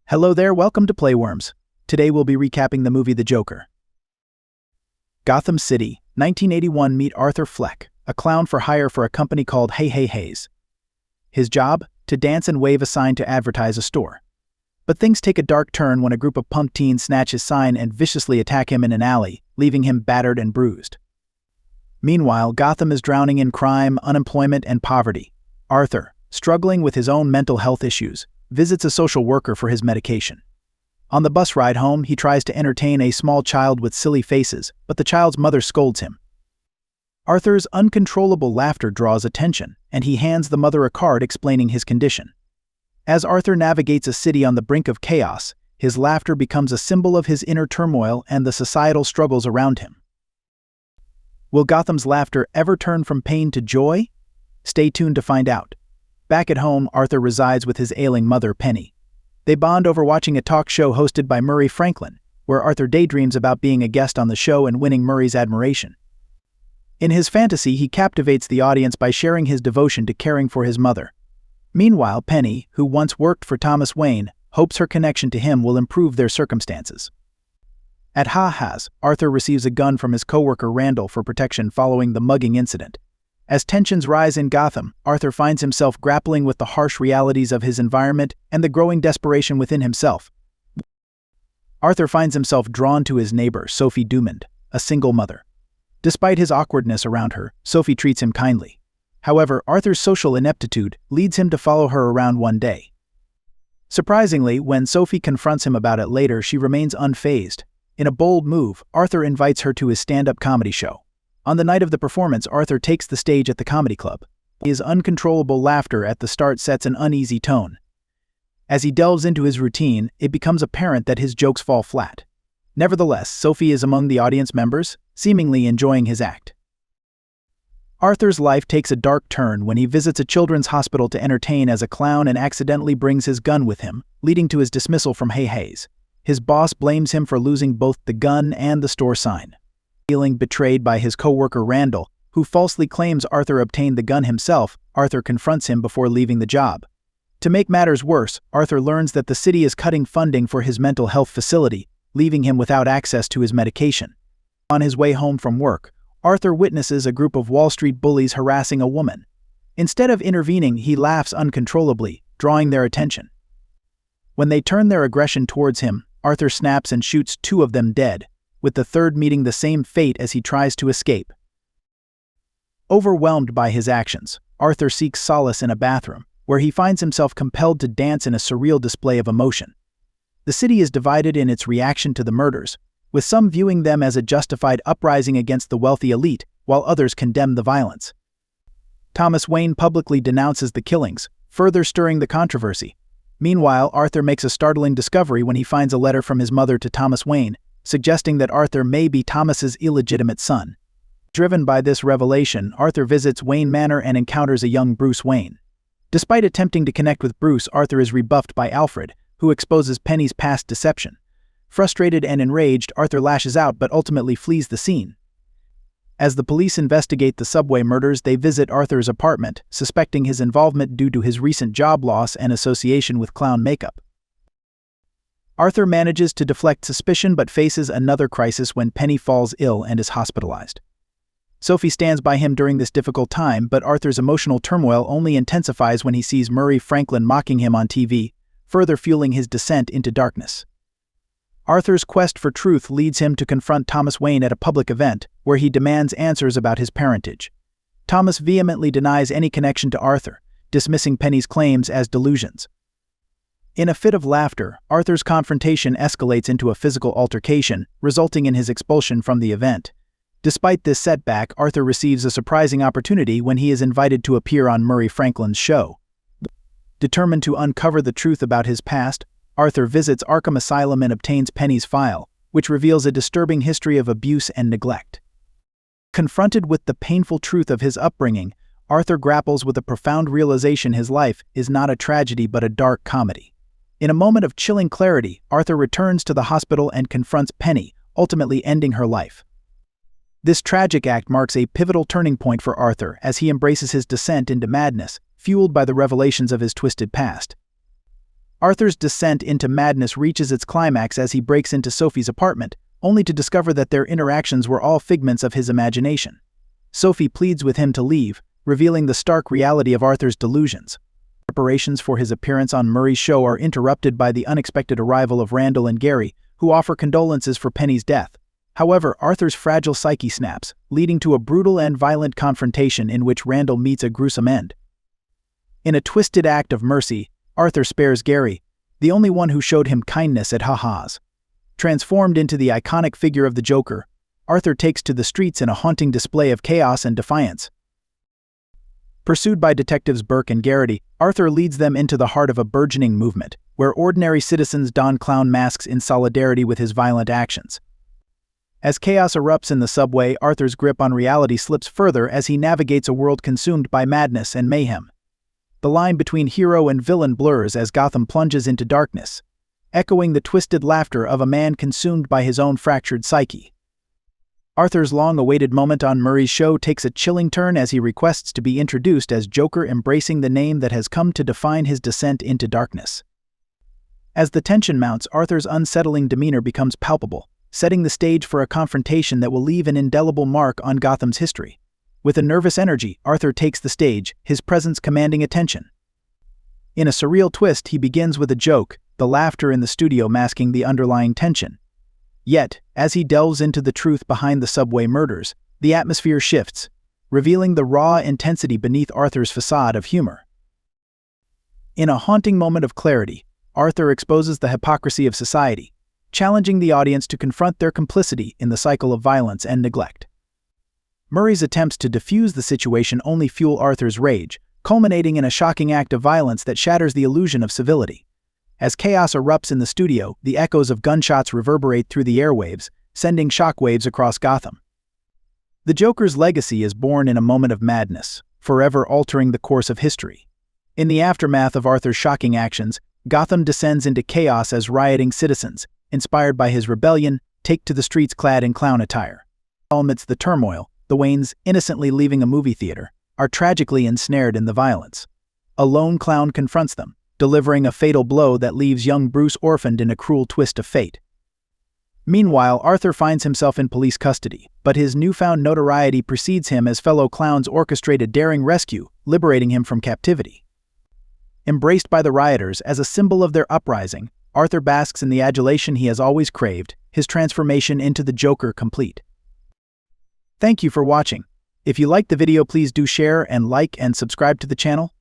Hello there, welcome to Playworms. Today we'll be recapping the movie The Joker. Gotham City, 1981. Meet Arthur Fleck, a clown for hire for a company called Hey Hey Heys. His job? To dance and wave a sign to advertise a store. But things take a dark turn when a group of punk teens snatch his sign and viciously attack him in an alley, leaving him battered and bruised. Meanwhile, Gotham is drowning in crime, unemployment, and poverty. Arthur, struggling with his own mental health issues, visits a social worker for his medication. On the bus ride home, he tries to entertain a small child with silly faces, but the child's mother scolds him. Arthur's uncontrollable laughter draws attention, and he hands the mother a card explaining his condition. As Arthur navigates a city on the brink of chaos, his laughter becomes a symbol of his inner turmoil and the societal struggles around him. Will Gotham's laughter ever turn from pain to joy? Stay tuned to find out. Back at home, Arthur resides with his ailing mother, Penny. They bond over watching a talk show hosted by Murray Franklin, where Arthur daydreams about being a guest on the show and winning Murray's admiration. In his fantasy, he captivates the audience by sharing his devotion to caring for his mother. Meanwhile, Penny, who once worked for Thomas Wayne, hopes her connection to him will improve their circumstances. At Ha-Ha's, Arthur receives a gun from his coworker Randall for protection following the mugging incident. As tensions rise in Gotham, Arthur finds himself grappling with the harsh realities of his environment and the growing desperation within himself. Arthur finds himself drawn to his neighbor, Sophie Dumond, a single mother. Despite his awkwardness around her, Sophie treats him kindly. However, Arthur's social ineptitude leads him to follow her around one day. Surprisingly, when Sophie confronts him about it later, she remains unfazed. In a bold move, Arthur invites her to his stand-up comedy show. On the night of the performance, Arthur takes the stage at the comedy club. His uncontrollable laughter at the start sets an uneasy tone. As he delves into his routine, it becomes apparent that his jokes fall flat. Nevertheless, Sophie is among the audience members, seemingly enjoying his act. Arthur's life takes a dark turn when he visits a children's hospital to entertain as a clown and accidentally brings his gun with him, leading to his dismissal from Hey Heys. His boss blames him for losing both the gun and the store sign. Feeling betrayed by his coworker Randall, who falsely claims Arthur obtained the gun himself, Arthur confronts him before leaving the job. To make matters worse, Arthur learns that the city is cutting funding for his mental health facility, leaving him without access to his medication. On his way home from work, Arthur witnesses a group of Wall Street bullies harassing a woman. Instead of intervening, he laughs uncontrollably, drawing their attention. When they turn their aggression towards him, Arthur snaps and shoots two of them dead, with the third meeting the same fate as he tries to escape. Overwhelmed by his actions, Arthur seeks solace in a bathroom, where he finds himself compelled to dance in a surreal display of emotion. The city is divided in its reaction to the murders, with some viewing them as a justified uprising against the wealthy elite, while others condemn the violence. Thomas Wayne publicly denounces the killings, further stirring the controversy. Meanwhile, Arthur makes a startling discovery when he finds a letter from his mother to Thomas Wayne, suggesting that Arthur may be Thomas's illegitimate son. Driven by this revelation, Arthur visits Wayne Manor and encounters a young Bruce Wayne. Despite attempting to connect with Bruce, Arthur is rebuffed by Alfred, who exposes Penny's past deception. Frustrated and enraged, Arthur lashes out but ultimately flees the scene. As the police investigate the subway murders, they visit Arthur's apartment, suspecting his involvement due to his recent job loss and association with clown makeup. Arthur manages to deflect suspicion but faces another crisis when Penny falls ill and is hospitalized. Sophie stands by him during this difficult time, but Arthur's emotional turmoil only intensifies when he sees Murray Franklin mocking him on TV, further fueling his descent into darkness. Arthur's quest for truth leads him to confront Thomas Wayne at a public event, where he demands answers about his parentage. Thomas vehemently denies any connection to Arthur, dismissing Penny's claims as delusions. In a fit of laughter, Arthur's confrontation escalates into a physical altercation, resulting in his expulsion from the event. Despite this setback, Arthur receives a surprising opportunity when he is invited to appear on Murray Franklin's show. Determined to uncover the truth about his past, Arthur visits Arkham Asylum and obtains Penny's file, which reveals a disturbing history of abuse and neglect. Confronted with the painful truth of his upbringing, Arthur grapples with a profound realization his life is not a tragedy but a dark comedy. In a moment of chilling clarity, Arthur returns to the hospital and confronts Penny, ultimately ending her life. This tragic act marks a pivotal turning point for Arthur as he embraces his descent into madness, fueled by the revelations of his twisted past. Arthur's descent into madness reaches its climax as he breaks into Sophie's apartment, only to discover that their interactions were all figments of his imagination. Sophie pleads with him to leave, revealing the stark reality of Arthur's delusions. Preparations for his appearance on Murray's show are interrupted by the unexpected arrival of Randall and Gary, who offer condolences for Penny's death. However, Arthur's fragile psyche snaps, leading to a brutal and violent confrontation in which Randall meets a gruesome end. In a twisted act of mercy, Arthur spares Gary, the only one who showed him kindness at ha-has. Transformed into the iconic figure of the Joker, Arthur takes to the streets in a haunting display of chaos and defiance. Pursued by detectives Burke and Garrity, Arthur leads them into the heart of a burgeoning movement, where ordinary citizens don clown masks in solidarity with his violent actions. As chaos erupts in the subway, Arthur's grip on reality slips further as he navigates a world consumed by madness and mayhem. The line between hero and villain blurs as Gotham plunges into darkness, echoing the twisted laughter of a man consumed by his own fractured psyche. Arthur's long-awaited moment on Murray's show takes a chilling turn as he requests to be introduced as Joker, embracing the name that has come to define his descent into darkness. As the tension mounts, Arthur's unsettling demeanor becomes palpable, setting the stage for a confrontation that will leave an indelible mark on Gotham's history. With a nervous energy, Arthur takes the stage, his presence commanding attention. In a surreal twist, he begins with a joke, the laughter in the studio masking the underlying tension. Yet, as he delves into the truth behind the subway murders, the atmosphere shifts, revealing the raw intensity beneath Arthur's facade of humor. In a haunting moment of clarity, Arthur exposes the hypocrisy of society, challenging the audience to confront their complicity in the cycle of violence and neglect. Murray's attempts to defuse the situation only fuel Arthur's rage, culminating in a shocking act of violence that shatters the illusion of civility. As chaos erupts in the studio, the echoes of gunshots reverberate through the airwaves, sending shockwaves across Gotham. The Joker's legacy is born in a moment of madness, forever altering the course of history. In the aftermath of Arthur's shocking actions, Gotham descends into chaos as rioting citizens, inspired by his rebellion, take to the streets clad in clown attire. Amidst the turmoil, the Waynes, innocently leaving a movie theater, are tragically ensnared in the violence. A lone clown confronts them, delivering a fatal blow that leaves young Bruce orphaned in a cruel twist of fate. Meanwhile, Arthur finds himself in police custody, but his newfound notoriety precedes him as fellow clowns orchestrate a daring rescue, liberating him from captivity. Embraced by the rioters as a symbol of their uprising, Arthur basks in the adulation he has always craved, his transformation into the Joker complete. Thank you for watching. If you liked the video, please do share and like and subscribe to the channel.